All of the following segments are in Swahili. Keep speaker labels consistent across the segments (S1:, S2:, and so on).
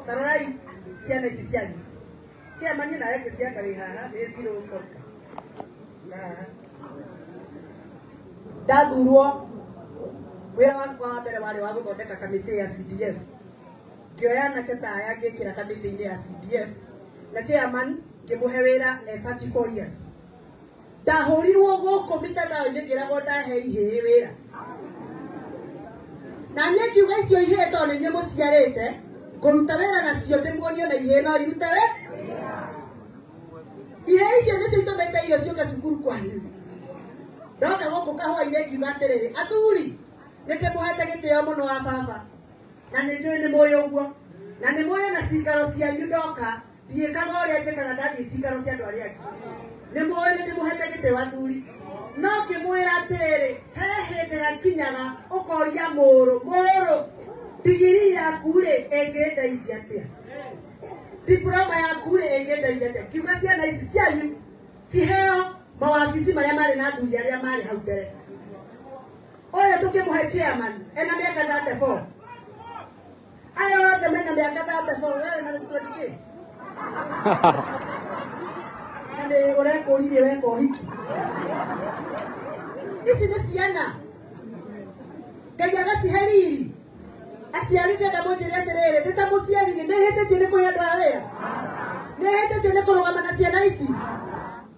S1: Tarai siana isisiani. Kia mani na yake siaka lihaha kilo ukoka. Daduruo wira wakwa mbere wari wa guthondeka kamiti ya CDF. Kioyana ketaya gekira kamiti ya CDF. Na chairman kimuhe wira 34 years. Dahorirwo goko mitandao ngira goda he wira. Na nyekiuga icio ihe tone nye muciarete kuruta wira nacio ndimwonio na ihe no irute ihe icio nicio itomete irio cioke cukuru kwa hiyo. Ndoka goko kahwa-ine ngiuga atiriri athuri nitimuhete gitio muno wa baba na ninjui ni moyo uguo na ni moyo na cikaro cianyu ndoka ndiĩkaga ũrĩa njĩkaga ndathiĩ cikaro cia andũ arĩa angĩ nĩ moyo nĩndĩmũhete gĩtĩ athuri no ngĩmwĩra atĩrĩrĩ he hĩndĩ yakinyaga ũkoria mũrũ digiri yaku-rĩ ĩngĩndeithia atĩa diploma yaku-rĩ ĩngĩndeithia atĩa kiuga ciana ici cianyu ciheo mawabici marĩa marĩ na athuri arĩa marĩ hau mbere. Ũyũ tũkĩmũhe chairman ena mĩaka 34 aya othe mena mĩaka 34 wewe na twendike ande ũrekũririe weka ũhiki ici nĩ ciana Ngai agacihe riri aciari ndenda mũnjĩre atĩrĩrĩ ndĩ ta mũciari nĩ hĩtĩtie nĩ kũhe andũ a wĩra nĩ hĩtĩtie nĩ kũrũgama na ciana ici.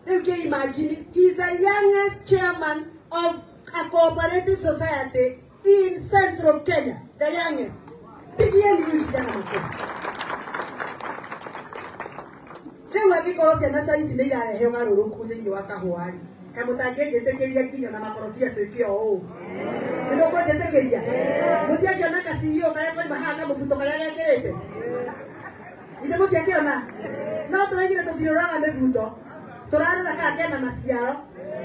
S1: Rĩu kĩ-imagine he is the youngest chairman of a cooperative society in Central Kenya, the youngest. Pigieni huyu kijana mkubwa. Rĩu angĩkorwo ciana cia ici nĩ irarehe ũgarũrũku thĩinĩ wa kahũa-rĩ kaĩ mũtangĩnjĩtĩkĩria nginya na makorobia twĩke ũũ nĩ mũkũnjĩtĩkĩria mũtiangĩona ka CEO karĩa koima haha na mũbuto karĩa gekĩrĩte ithe mũtiangĩona no tũraigire tũthiũraga mĩbuto tũrarora kana kena maciaro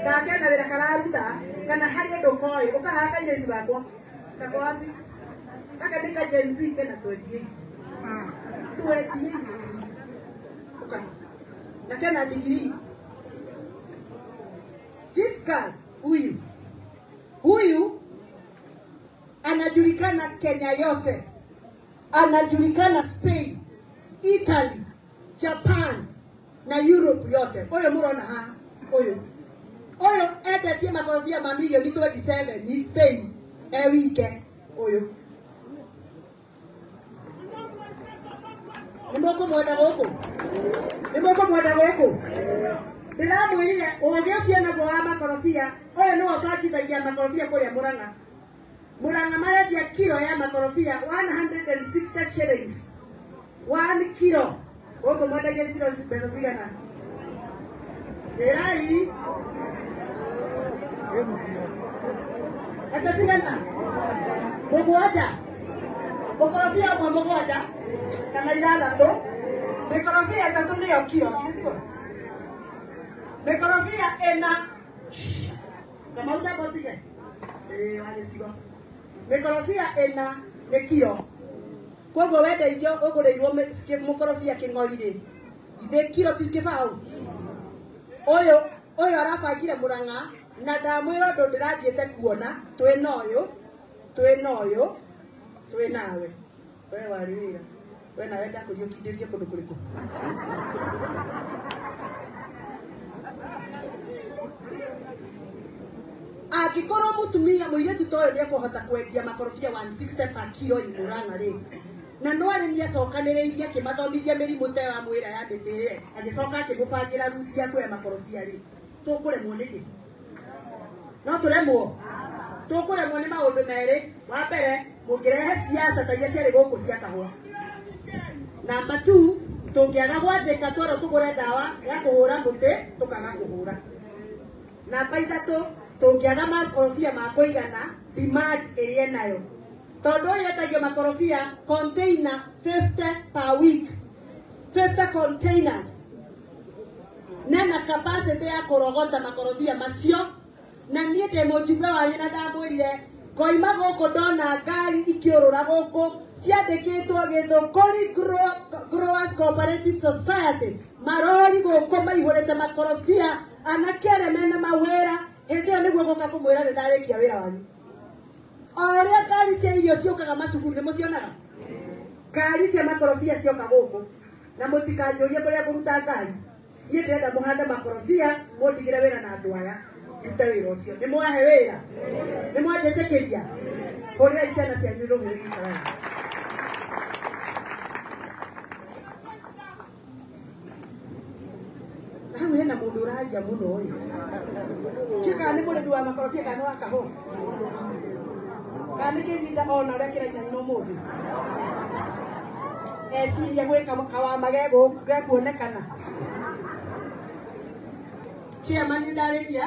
S1: kana kena wĩra kararuta kana harĩ ũndũ koĩ ũkahaga kairĩtu gakwa kako wapi kaka nĩ ka Gen Z kena 28 na kena degree. This guy huyu anajulikana Kenya yote, anajulikana Spain, Italy, Japan na Europe yote. Huyo murona ha huyo endetie makorobia mamilioni 27 ni Spain wike huyo. Nimũkũmwenda gũkũ ndĩramwĩrire ũgĩ ũcio naguo wa makorobia ũyũ nĩwe ũtwakithagia makorobia kũrĩa Mũrang'a marendia kilo ya makorobia 160 shillings 1 kilo. Gũkũ mwendagia kilo mbeca cigana? Njĩrai ata cigana? Mũgwanja mũkorobia ũmwe mũgwanja kana 6 mikorobia 3 nĩyo kilo. Mikorobia ena kama utabotige wagĩcigo mikorobia ena nĩ kilo. Koguo wendeithio ũgũrĩirwo mũkorobia kĩng'ori-rĩ ithe kilo tingĩbaũ. Ũyũ arabangire Mũrang'a na ndamwĩra ũndũ ndĩrathiĩte kuona twĩna ũyũ twĩnawe we warĩ wĩra we nawe ndakũriũkindĩrie kũndũ kũrĩkũ angĩkorwo mũtumia mũirĩtu ta ũyũ nĩekũhota kwendia makorobia 160 per kilo Mũrang'a-rĩ na no arĩmi acokanĩrĩirie akĩmathomithia mĩrimũ ta ya mwĩra ya mĩtĩ agĩcoka akĩmũbangĩra ruti ya kuoya makorobia-rĩ tũkũremwo nĩkĩ? No tũremwo nĩ maũndũ merĩ. Wa mbere mũngĩrehe siasa ta iria ciarĩ gũkũ cia kahũa. Namba 2 tũngĩaga gwathĩka twarwo tũgũre ndawa ya kũhũra mũtĩ tũkaga kũhũra. Namba 3 tũngĩaga makorobia ma kũigana demand ĩrĩa nayo. Tondũ ũyũ endagio makorobia container 50 per week 50 containers nena capacity ya kũrogota makorobia macio. Na niĩ ndĩ mũjumbe wanyu na ndamwĩrire ngoima gũkũ ndona ngari ikĩũrũra gũkũ ciandĩkĩtwo Gĩthũkũri Growers Cooperative Society marori gũkũ maihũrĩte makorobia anake arĩa mena mawĩra. Hĩndĩ ĩyo nĩguo gũka kũmwĩra nĩ ndarĩkia wĩra wanyu. Ora kari cia irio ciokaga macukuru nĩ mũcionaga. Kari cia makorobia cioka gũkũ. Na mũtikanjũrie kũrĩa kũruta ngari. Niĩ ndĩrenda mũhande makorobia, mũndigĩre wĩra na andũ aya. Rute wĩra ũcio. Nĩ mwahe wĩra. Nĩ mwanjĩtĩkĩria. Hũrĩrai ciana cianyu rũhĩ gĩikaraga. Hau hena mũndũ ũranjia mũno ũyũ. Kĩka nĩ mũrĩmi wa makorobia kana wa kahũa. Kana kĩrinda ona ũrĩa kĩraina no mũthĩ. Eciria gwĩka kawama gekuonekana. Chairman nĩndarĩkia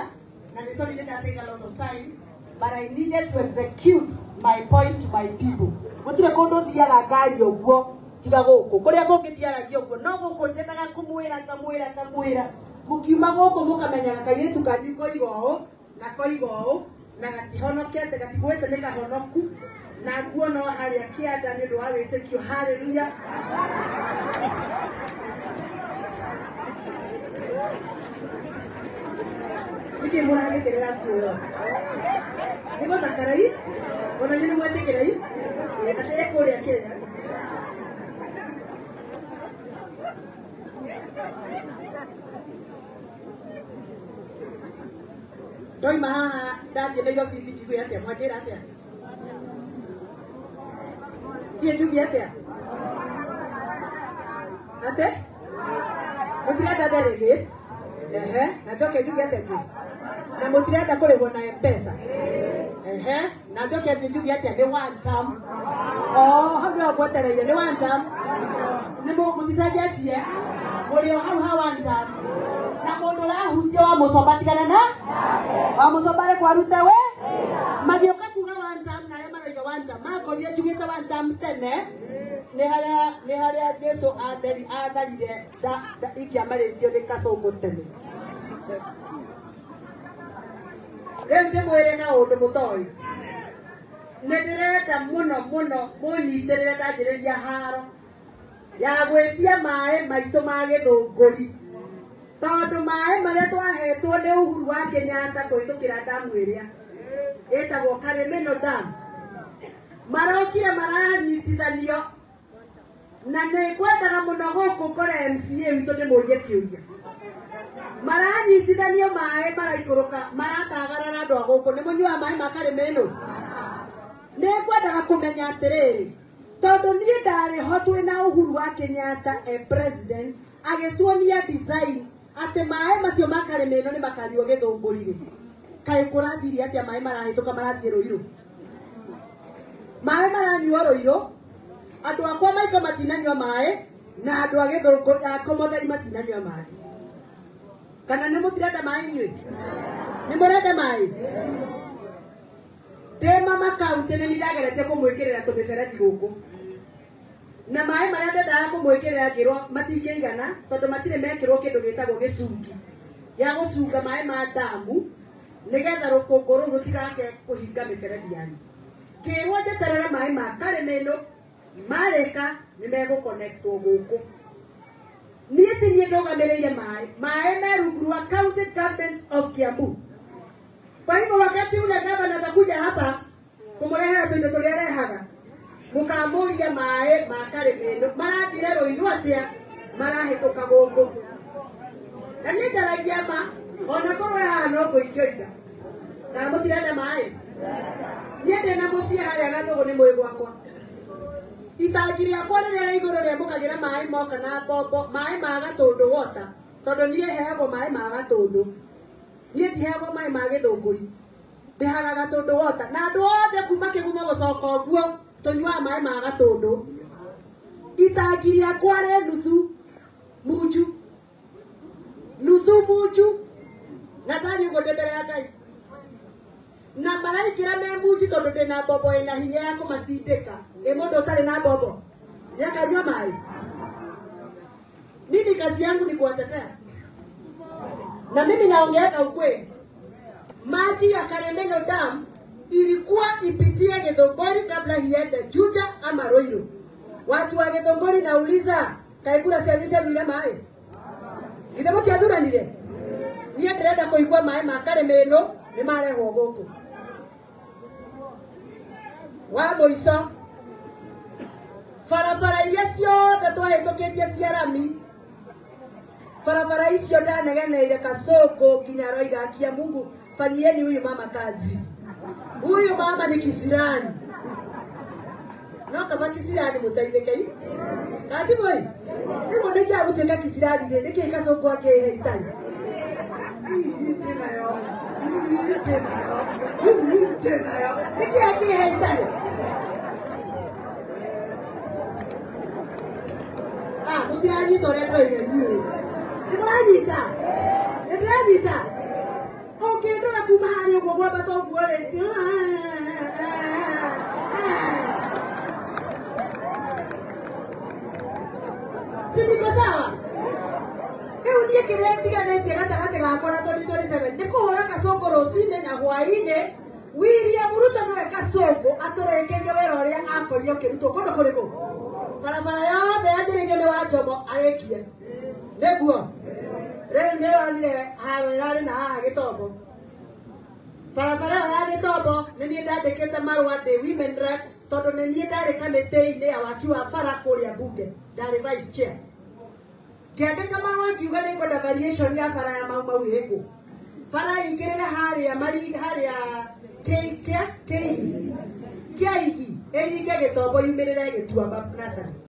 S1: na nĩ sorry didn't take a lot of time, but I needed to execute my point to my people. Gũtirĩ kũndũ thiaga ngari ũguo tiga gũkũ. Kũrĩa kũngĩ thiaragia ũguo no gũkũ njendaga kamwĩra. Mũkiuma gũkũ mũkamenyaga kairĩtu kanyu koiga ũũ na koiga ũũ na gatihonokete gatigwĩte nĩ gahonoku na nguo no harĩa kĩanda nĩ ũndũ wa wĩtĩkio. Haleluya. Nĩkĩ mũragĩkĩrĩra kuoyo? Nĩ gũthakarai? Ona nĩ mwetĩkĩrai? Atĩ kũrĩa kĩrĩa. Ndoima haha ndathiĩ Nairobi njuge atĩa? Mwanjĩra atĩa? Thiĩ njuge atĩa? Atĩ? Mũtirenda delegate? Na njoke njuge atĩa ngĩ? Na mũtirenda kũrĩhwo na M-Pesa? Na njoke njuge atĩa? Nĩ one term? Hau nĩho mwetereire, nĩ one term? Nĩ mũticenjetie? Mũrĩ o hau one term? Na mũndũ ũrahutio wa mũcomba tigana na? Wa mũcomba arĩ kwarute we? Magĩũka kuga one term na arĩa maroiga one term. Makorire njugĩte one term tene. Nĩ harĩa Jesu atharire ingĩamarĩtio nĩ Kasongo tene. Rĩu ndĩmwĩre na ũndũ mũtoĩ. Nĩ ndĩrenda mũno mũnyitĩrĩre ndanjĩrĩria haro ya gwĩtia maĩ maitũ ma Gĩthũngũri. Tondũ maĩ marĩa twahetwo nĩ Uhuru wa Kenyatta kũhĩtũkĩra damu ĩrĩa ĩtagwo Karemeno Dam marokire maranyitithanio na nĩ ngwendaga mũno gũkũ ngore MCA witũ ndĩmũrie kĩũria. Maranyitithanio maĩ maraikũrũka maratagarara andũ a gũkũ. Nĩ mũnyuaga maĩ ma Karemeno? Nĩ ngwendaga kũmenya atĩrĩrĩ, tondũ niĩ ndarĩ ho twĩna Uhuru wa Kenyatta president agĩtuonia design atĩ maĩ macio ma Karemeno nĩ makanyuo Gĩthũngũri-rĩ. Kaĩ kũrathiire atĩa maĩ marahĩtũka marathiĩ Rũirũ? Maĩ maranyuo Rũirũ, andũ akwa maitũ matinanyua maĩ na andũ a Gĩthũngũri akwa Mũthai matinanyua maĩ. Kana nĩ mũtirenda maĩ inyuĩ? Nĩ mũrenda maĩ? Mama kaunti nĩ ndageretie kũmwĩkĩrĩra tũmĩberethi gũkũ. Na maĩ marĩa ndendaga kũmwĩkĩrĩra ngĩrwo matingĩigana tondũ matirĩ mekĩrwo kĩndũ gĩtagwo gĩcungi ya gũcunga maĩ ma damu nĩgetha rũkũngũ rũu rũtigake kũhinga mĩberethi yanyu. Ngĩrwo njeterere maĩ ma Karemeno marĩka nĩ megũkonektwo gũkũ. Niĩ ti niĩ ndũgamĩrĩire maĩ me rungu rwa County Government of Kiambu. Kwa hivyo wakati ule gavana atakuja hapa kumurehera tuindo turia rehaga mukamuria maĩ ma Karemeno marathire Rũirũ atĩa marahĩtũka gũkũ. Na niĩ ndaragia ma ona korwo haha no ngũikio na mũtirenda maĩ. Niĩ ndĩna mũciĩ harĩa Gathũgũ nĩ mwĩ gwakwa. Itangi rĩakwa rĩrĩa rĩ igũrũ rĩamũkagĩra maĩ moka na mbombo maĩ ma Gatũndũ water tondũ niĩ heagwo maĩ ma Gatũndũ. Niĩ ndiheagwo maĩ ma Gĩthũngũri, ndihaga Gatũndũ water na andũ othe kuma Kĩgumo gũcoka ũguo tũnyuaga maĩ ma Gatũndũ. Itangi rĩakwa rĩ nuthu munju na ndari ũguo ndĩ mbere ya Ngai. Na maraingĩra me munju tondũ ndĩna mbombo ĩna hinya ya kũmatindĩka. Mũndũ ũtarĩ na mbombo nĩakanyua maĩ? Mimi kazi yangu ni kuwatetea. Na mimi naongeaga ukweli. Maji ya Karemeno Dam ilikuwa ipitie Githunguri kabla iende Juja ama Rũirũ. Watu wa Githunguri nauliza, kaikura cianyu ile maĩ? Githĩ mũtiathuranire? Niĩ ndĩrenda kũigua maĩ ma Karemeno nĩ marehwo gũkũ. wa muico barabara iria ciothe twahĩtũkĩtie cia rami, barabara icio ndanegeneire Kasongo nginya Roigakia. Mungu fanyieni huyu mama kazi. Huyu mama ni kisirani. No kama kisirani mutaithĩke kati boy ni mwone kia gũtuĩka kisirani rĩ nĩkĩ Kasongo akĩhe itani tenayo nĩkĩ akĩhe itani mutiranyita ũrĩa ndoire niĩ nĩmũranyita nĩndĩranyita ũngĩndora kuma harĩa ũguo gwambata ũguo rĩ sindiko sawa rĩu niĩ kĩrĩa ndiganĩtie gatagatĩ gakwa na 2027 nĩ kũhũra Kasongo rũcinĩ na hwaĩ-inĩ. William Ruto nĩwe Kasongo atũrĩkĩrie wĩra ũrĩa akorire ũkĩrutwo kũndũ kũrĩkũ. Barabara yothe yanjĩrĩirie nĩ wa Jomo arĩkie nĩguo. Rĩu nĩyonire harĩa na haha Gĩtombo, barabara ĩyo ya Gĩtombo nĩ niĩ ndandĩkĩte marũa ndĩ women rep, tondũ nĩ niĩ ndarĩ kamĩtĩ-inĩ ya waki wa bara kũrĩa bunge, ndarĩ vice chair. Ngĩandĩka marũa ngiuga nĩ ngwenda variation ya bara ya Mau Mau Hĩngũ, bara ingĩrĩra harĩa Kĩaigi ĩringe Gĩtombo yumĩrĩre Gĩtuamba Nasari.